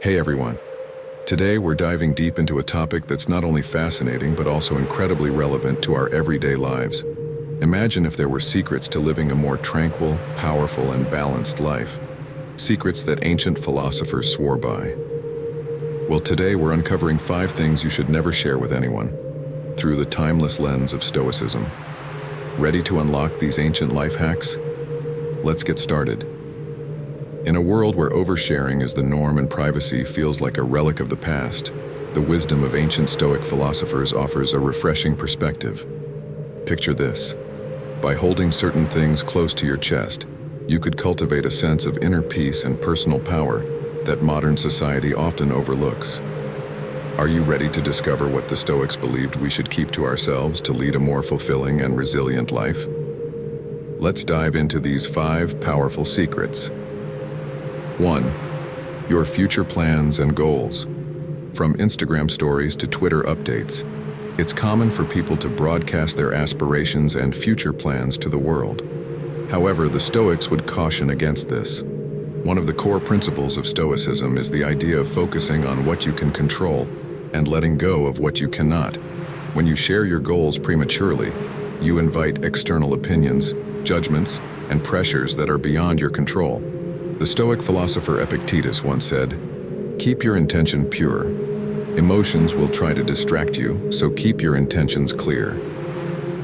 Hey everyone. Today we're diving deep into a topic that's not only fascinating but also incredibly relevant to our everyday lives. Imagine if there were secrets to living a more tranquil, powerful, and balanced life. Secrets that ancient philosophers swore by. Well, today we're uncovering 5 things you should never share with anyone, through the timeless lens of Stoicism. Ready to unlock these ancient life hacks? Let's get started. In a world where oversharing is the norm and privacy feels like a relic of the past, the wisdom of ancient Stoic philosophers offers a refreshing perspective. Picture this. By holding certain things close to your chest, you could cultivate a sense of inner peace and personal power that modern society often overlooks. Are you ready to discover what the Stoics believed we should keep to ourselves to lead a more fulfilling and resilient life? Let's dive into these 5 powerful secrets. 1. Your future plans and goals. From Instagram stories to Twitter updates, it's common for people to broadcast their aspirations and future plans to the world. However, the Stoics would caution against this. One of the core principles of Stoicism is the idea of focusing on what you can control and letting go of what you cannot. When you share your goals prematurely, you invite external opinions, judgments, and pressures that are beyond your control. The Stoic philosopher Epictetus once said, "Keep your intention pure. Emotions will try to distract you, so keep your intentions clear."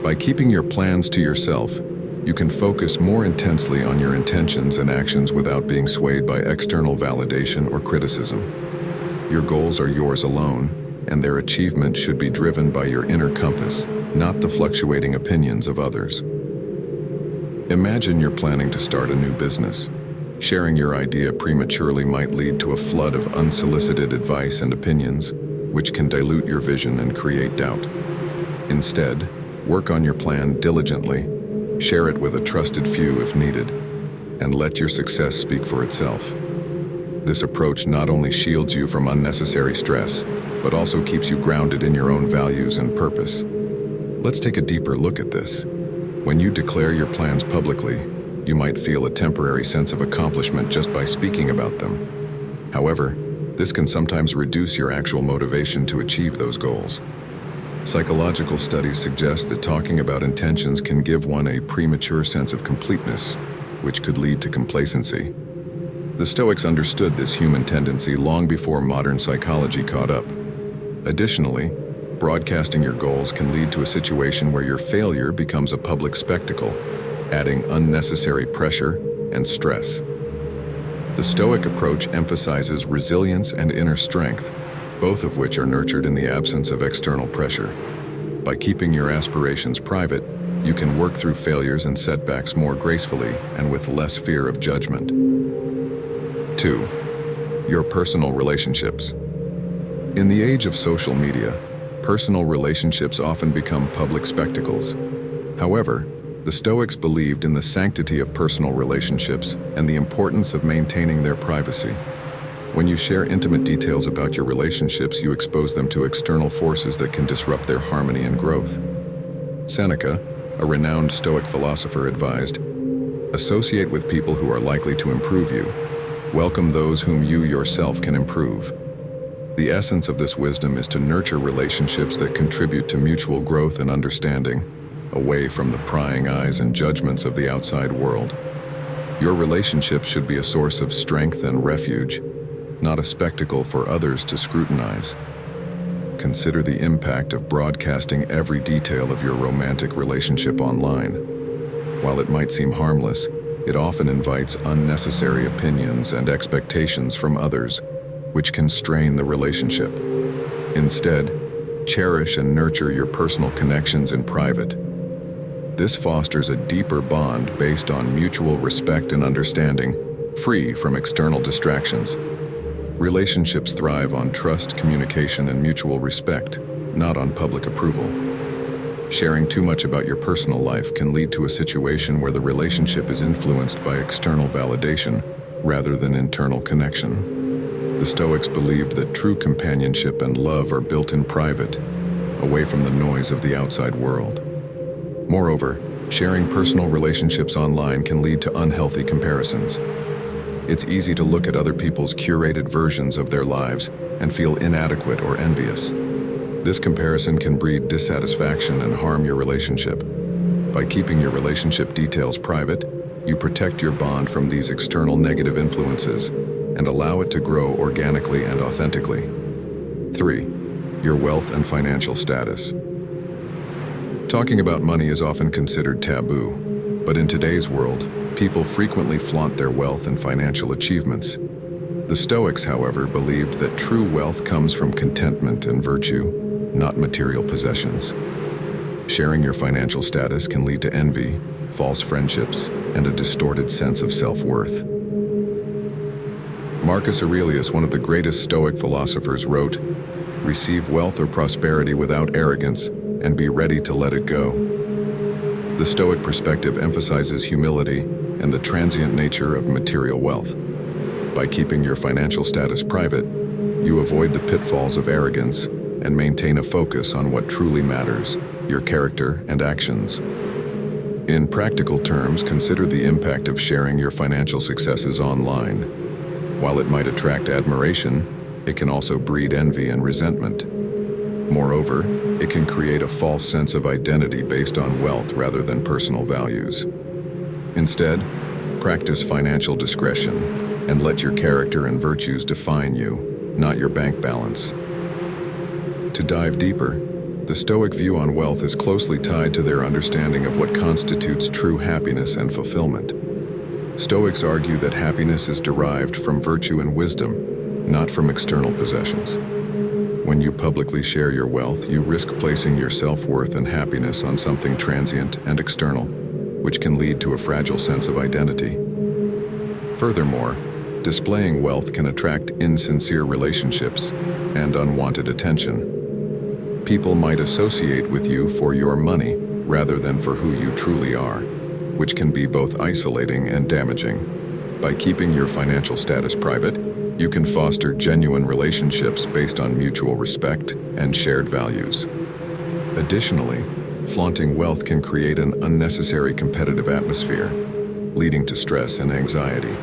By keeping your plans to yourself, you can focus more intensely on your intentions and actions without being swayed by external validation or criticism. Your goals are yours alone, and their achievement should be driven by your inner compass, not the fluctuating opinions of others. Imagine you're planning to start a new business. Sharing your idea prematurely might lead to a flood of unsolicited advice and opinions, which can dilute your vision and create doubt. Instead, work on your plan diligently, share it with a trusted few if needed, and let your success speak for itself. This approach not only shields you from unnecessary stress, but also keeps you grounded in your own values and purpose. Let's take a deeper look at this. When you declare your plans publicly, you might feel a temporary sense of accomplishment just by speaking about them. However, this can sometimes reduce your actual motivation to achieve those goals. Psychological studies suggest that talking about intentions can give one a premature sense of completeness, which could lead to complacency. The Stoics understood this human tendency long before modern psychology caught up. Additionally, broadcasting your goals can lead to a situation where your failure becomes a public spectacle, adding unnecessary pressure and stress. The Stoic approach emphasizes resilience and inner strength, both of which are nurtured in the absence of external pressure. By keeping your aspirations private, you can work through failures and setbacks more gracefully and with less fear of judgment. 2. Your personal relationships. In the age of social media, personal relationships often become public spectacles. However, the Stoics believed in the sanctity of personal relationships and the importance of maintaining their privacy. When you share intimate details about your relationships, you expose them to external forces that can disrupt their harmony and growth. Seneca, a renowned Stoic philosopher, advised, "Associate with people who are likely to improve you. Welcome those whom you yourself can improve." The essence of this wisdom is to nurture relationships that contribute to mutual growth and understanding, away from the prying eyes and judgments of the outside world. Your relationship should be a source of strength and refuge, not a spectacle for others to scrutinize. Consider the impact of broadcasting every detail of your romantic relationship online. While it might seem harmless, it often invites unnecessary opinions and expectations from others, which can strain the relationship. Instead, cherish and nurture your personal connections in private. This fosters a deeper bond based on mutual respect and understanding, free from external distractions. Relationships thrive on trust, communication, and mutual respect, not on public approval. Sharing too much about your personal life can lead to a situation where the relationship is influenced by external validation rather than internal connection. The Stoics believed that true companionship and love are built in private, away from the noise of the outside world. Moreover, sharing personal relationships online can lead to unhealthy comparisons. It's easy to look at other people's curated versions of their lives and feel inadequate or envious. This comparison can breed dissatisfaction and harm your relationship. By keeping your relationship details private, you protect your bond from these external negative influences and allow it to grow organically and authentically. 3. Your wealth and financial status. Talking about money is often considered taboo, but in today's world, people frequently flaunt their wealth and financial achievements. The Stoics, however, believed that true wealth comes from contentment and virtue, not material possessions. Sharing your financial status can lead to envy, false friendships, and a distorted sense of self-worth. Marcus Aurelius, one of the greatest Stoic philosophers, wrote, "Receive wealth or prosperity without arrogance, and be ready to let it go." The Stoic perspective emphasizes humility and the transient nature of material wealth. By keeping your financial status private, you avoid the pitfalls of arrogance and maintain a focus on what truly matters, your character and actions. In practical terms, consider the impact of sharing your financial successes online. While it might attract admiration, it can also breed envy and resentment. Moreover, it can create a false sense of identity based on wealth rather than personal values. Instead, practice financial discretion and let your character and virtues define you, not your bank balance. To dive deeper, the Stoic view on wealth is closely tied to their understanding of what constitutes true happiness and fulfillment. Stoics argue that happiness is derived from virtue and wisdom, not from external possessions. When you publicly share your wealth, you risk placing your self-worth and happiness on something transient and external, which can lead to a fragile sense of identity. Furthermore, displaying wealth can attract insincere relationships and unwanted attention. People might associate with you for your money rather than for who you truly are, which can be both isolating and damaging. By keeping your financial status private, you can foster genuine relationships based on mutual respect and shared values. Additionally, flaunting wealth can create an unnecessary competitive atmosphere, leading to stress and anxiety.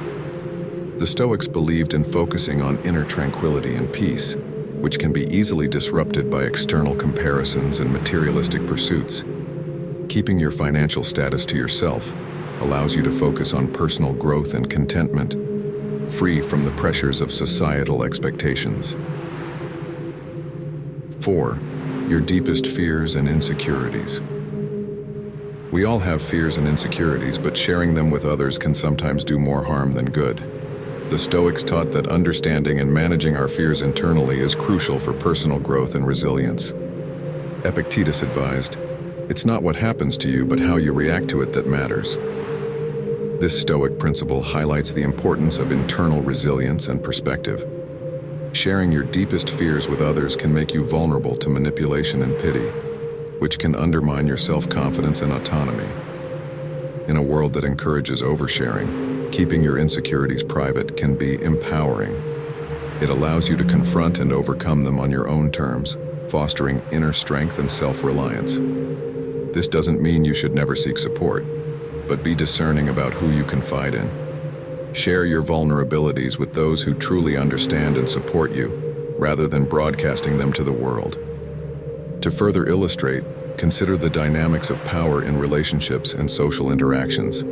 The Stoics believed in focusing on inner tranquility and peace, which can be easily disrupted by external comparisons and materialistic pursuits. Keeping your financial status to yourself allows you to focus on personal growth and contentment, free from the pressures of societal expectations. 4. Your deepest fears and insecurities. We all have fears and insecurities, but sharing them with others can sometimes do more harm than good. The Stoics taught that understanding and managing our fears internally is crucial for personal growth and resilience. Epictetus advised, "It's not what happens to you, but how you react to it that matters." This Stoic principle highlights the importance of internal resilience and perspective. Sharing your deepest fears with others can make you vulnerable to manipulation and pity, which can undermine your self-confidence and autonomy. In a world that encourages oversharing, keeping your insecurities private can be empowering. It allows you to confront and overcome them on your own terms, fostering inner strength and self-reliance. This doesn't mean you should never seek support, but be discerning about who you confide in. Share your vulnerabilities with those who truly understand and support you, rather than broadcasting them to the world. To further illustrate, consider the dynamics of power in relationships and social interactions.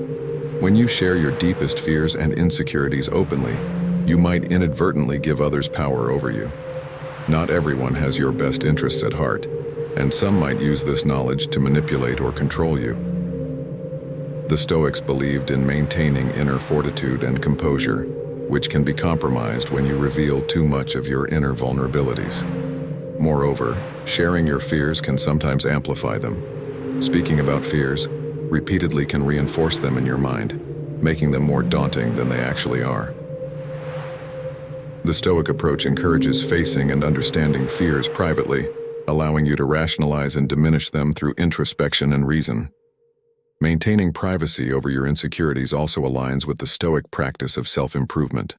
When you share your deepest fears and insecurities openly, you might inadvertently give others power over you. Not everyone has your best interests at heart, and some might use this knowledge to manipulate or control you. The Stoics believed in maintaining inner fortitude and composure, which can be compromised when you reveal too much of your inner vulnerabilities. Moreover, sharing your fears can sometimes amplify them. Speaking about fears repeatedly can reinforce them in your mind, making them more daunting than they actually are. The Stoic approach encourages facing and understanding fears privately, allowing you to rationalize and diminish them through introspection and reason. Maintaining privacy over your insecurities also aligns with the Stoic practice of self-improvement.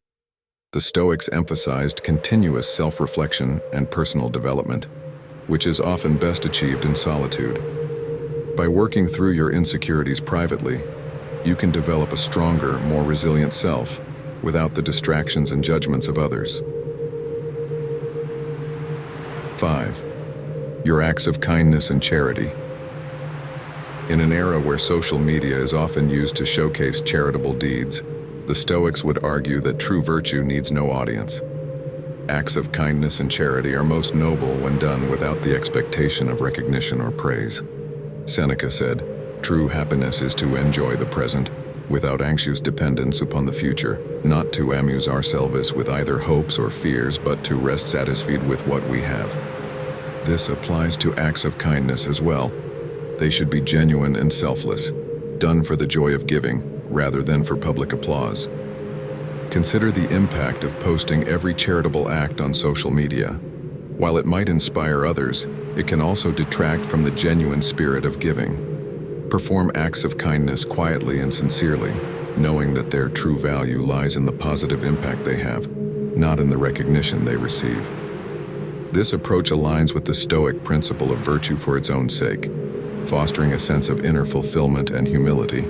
The Stoics emphasized continuous self-reflection and personal development, which is often best achieved in solitude. By working through your insecurities privately, you can develop a stronger, more resilient self, without the distractions and judgments of others. 5. Your acts of kindness and charity. In an era where social media is often used to showcase charitable deeds, the Stoics would argue that true virtue needs no audience. Acts of kindness and charity are most noble when done without the expectation of recognition or praise. Seneca said, "True happiness is to enjoy the present, without anxious dependence upon the future, not to amuse ourselves with either hopes or fears, but to rest satisfied with what we have." This applies to acts of kindness as well. They should be genuine and selfless, done for the joy of giving, rather than for public applause. Consider the impact of posting every charitable act on social media. While it might inspire others, it can also detract from the genuine spirit of giving. Perform acts of kindness quietly and sincerely, knowing that their true value lies in the positive impact they have, not in the recognition they receive. This approach aligns with the Stoic principle of virtue for its own sake, fostering a sense of inner fulfillment and humility.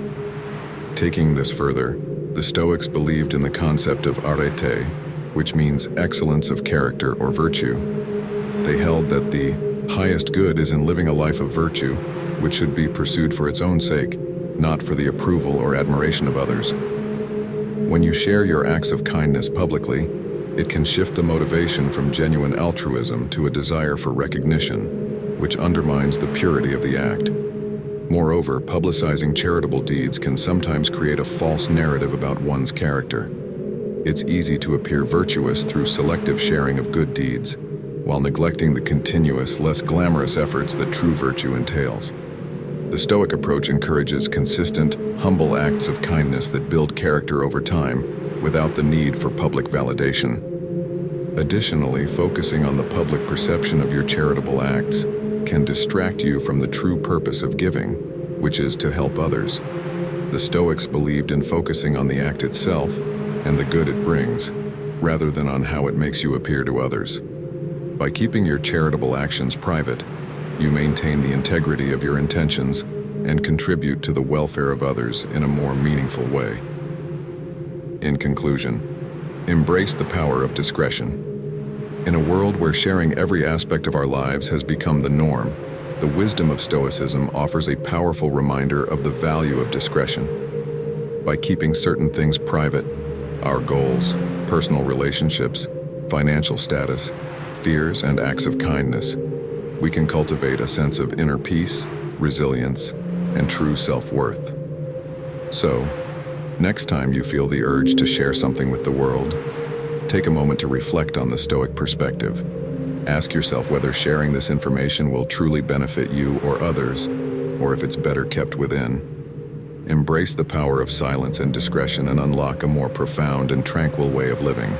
Taking this further, the Stoics believed in the concept of arete, which means excellence of character or virtue. They held that the highest good is in living a life of virtue, which should be pursued for its own sake, not for the approval or admiration of others. When you share your acts of kindness publicly, it can shift the motivation from genuine altruism to a desire for recognition, which undermines the purity of the act. Moreover, publicizing charitable deeds can sometimes create a false narrative about one's character. It's easy to appear virtuous through selective sharing of good deeds, while neglecting the continuous, less glamorous efforts that true virtue entails. The Stoic approach encourages consistent, humble acts of kindness that build character over time, without the need for public validation. Additionally, focusing on the public perception of your charitable acts can distract you from the true purpose of giving, which is to help others. The Stoics believed in focusing on the act itself and the good it brings, rather than on how it makes you appear to others. By keeping your charitable actions private, you maintain the integrity of your intentions and contribute to the welfare of others in a more meaningful way. In conclusion, embrace the power of discretion. In a world where sharing every aspect of our lives has become the norm, the wisdom of Stoicism offers a powerful reminder of the value of discretion. By keeping certain things private, our goals, personal relationships, financial status, fears, and acts of kindness, we can cultivate a sense of inner peace, resilience, and true self-worth. So, next time you feel the urge to share something with the world, take a moment to reflect on the Stoic perspective. Ask yourself whether sharing this information will truly benefit you or others, or if it's better kept within. Embrace the power of silence and discretion and unlock a more profound and tranquil way of living.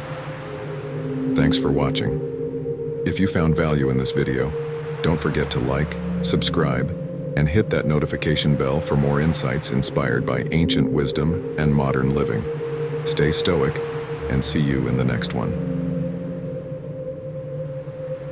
Thanks for watching. If you found value in this video, don't forget to like, subscribe, and hit that notification bell for more insights inspired by ancient wisdom and modern living. Stay stoic, and see you in the next one.